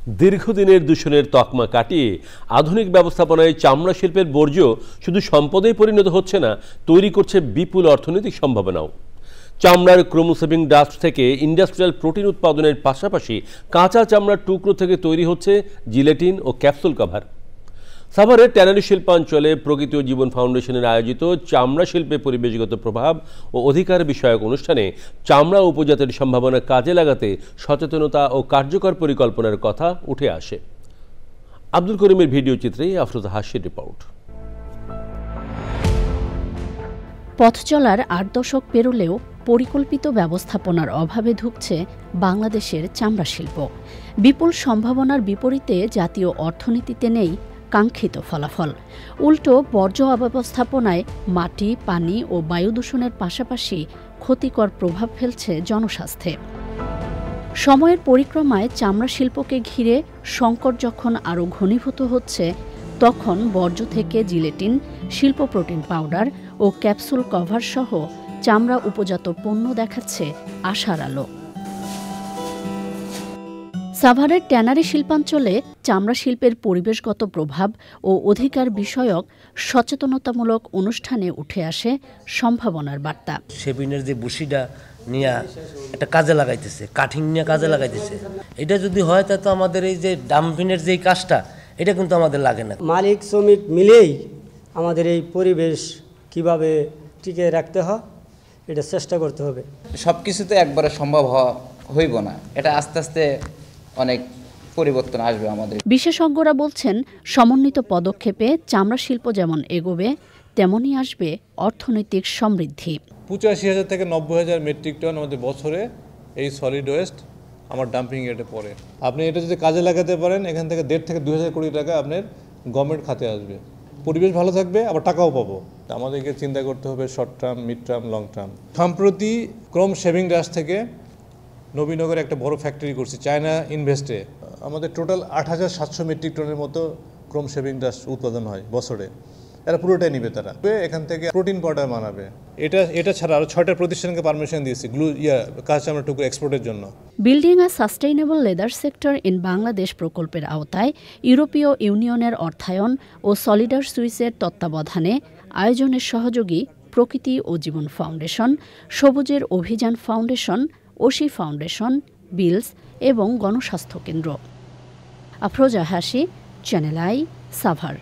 দীর্ঘদিনের দূষণের তকমা কাটিয়ে আধুনিক ব্যবস্থাপনায় চামড়া শিল্পের বর্জ্য শুধু সম্পদেই পরিণত হচ্ছে না, তৈরি করছে বিপুল অর্থনৈতিক সম্ভাবনাও। চামড়ার ক্রোমোসেভিং ডাস্ট থেকে ইন্ডাস্ট্রিয়াল প্রোটিন উৎপাদনের পাশাপাশি কাঁচা চামড়ার টুকরো থেকে তৈরি হচ্ছে জিলেটিন ও ক্যাপসুল কভার। সাভারের ট্যানারি শিল্পাঞ্চলে প্রকৃতি ও জীবন ফাউন্ডেশনের আয়োজিত চামড়া শিল্পে পরিবেশগত প্রভাব ও অধিকার বিষয়ক অনুষ্ঠানে চামড়া উপজাতের সম্ভাবনা কাজে লাগাতে সচেতনতা ও কার্যকর পরিকল্পনার কথা উঠে আসে। আব্দুল করিমের ভিডিও চিত্রে আফরোজা হাসির রিপোর্ট। পথ চলার ৮ দশক পেরোলেও পরিকল্পিত ব্যবস্থাপনার অভাবে ধুঁকছে বাংলাদেশের চামড়া শিল্প। বিপুল সম্ভাবনার বিপরীতে জাতীয় অর্থনীতিতে নেই কাঙ্ক্ষিত ফলাফল। উল্টো বর্জ্য অব্যবস্থাপনায় মাটি, পানি ও বায়ু দূষণের পাশাপাশি ক্ষতিকর প্রভাব ফেলছে জনস্বাস্থ্যে। সময়ের পরিক্রমায় চামড়া শিল্পকে ঘিরে সংকট যখন আরও ঘনীভূত হচ্ছে, তখন বর্জ্য থেকে জিলেটিন, শিল্প প্রোটিন পাউডার ও ক্যাপসুল কভার সহ চামড়া উপজাত পণ্য দেখাচ্ছে আশার আলো। সাভারের ট্যানারি শিল্পাঞ্চলে চামড়া শিল্পের পরিবেশগত প্রভাব ও অধিকার বিষয়ক সচেতনতামূলক অনুষ্ঠানে উঠে আসে সম্ভাবনার বার্তা। সেবিনের যে বুশিটা নিয়ে একটা কাজে লাগাইতেছে, কাঠিং নিয়ে কাজে লাগাইতেছে, এটা যদি হয় তা তো আমাদের এই যে ডাম্পিংয়ের যে কাজটা, এটা কিন্তু আমাদের লাগে না। মালিক শ্রমিক মিলেই আমাদের এই পরিবেশ কিভাবে টিকে রাখতে হয় এটা চেষ্টা করতে হবে। সব কিছুতে একবারে সম্ভব হইব না, এটা আস্তে আস্তে অনেক পরিবর্তন আসবে আমাদের। বিশেষজ্ঞরা বলছেন, সমন্বিত পদক্ষেপে চামড়া শিল্প যেমন এগোবে, তেমনই আসবে অর্থনৈতিক সমৃদ্ধি। ৮৫,০০০ থেকে ৯০,০০০ মেট্রিক টন আমাদের বছরে এই সলিড ওয়েস্ট আমার ডাম্পিং এটে পড়ে। আপনি এটা যদি কাজে লাগাতে পারেন, এখান থেকে ১.৫ থেকে ২,০০০ কোটি টাকা আপনার গভর্নমেন্ট খাতে আসবে। পরিবেশ ভালো থাকবে, আবার টাকাও পাবো। আমাদেরকে চিন্তা করতে হবে short term, mid term, long term. সম্প্রতি ক্রোম শেভিং ডাস্ট থেকে নবীনগরে একটা বড় ফ্যাক্টরি করছি চায়না ইনভেস্টে। আমাদের টোটাল ৮,৭০০ মেট্রিক টনের মতো ক্রোম শেভিং ডাস্ট উৎপাদন হয় বছরে। এরা পুরোটাই নিবে, তারা এখান থেকে প্রোটিন পাউডার বানাবে। এটা ছাড়া আরও ৬টা প্রতিষ্ঠানকে পারমিশন দিয়েছি কাঁচা চামড়া টুকরো এক্সপোর্টের জন্য। Building a sustainable leather sector in Bangladesh প্রকল্পের আওতায় ইউরোপীয় ইউনিয়নের অর্থায়ন ও সলিডার সুইসের তত্ত্বাবধানে আয়োজনের সহযোগী প্রকৃতি ও জীবন ফাউন্ডেশন, সবুজের অভিযান ফাউন্ডেশন, ওশি ফাউন্ডেশন, বিলস এবং গণস্বাস্থ্য কেন্দ্র। আফরোজা হাসি, চ্যানেল আই, সাভার।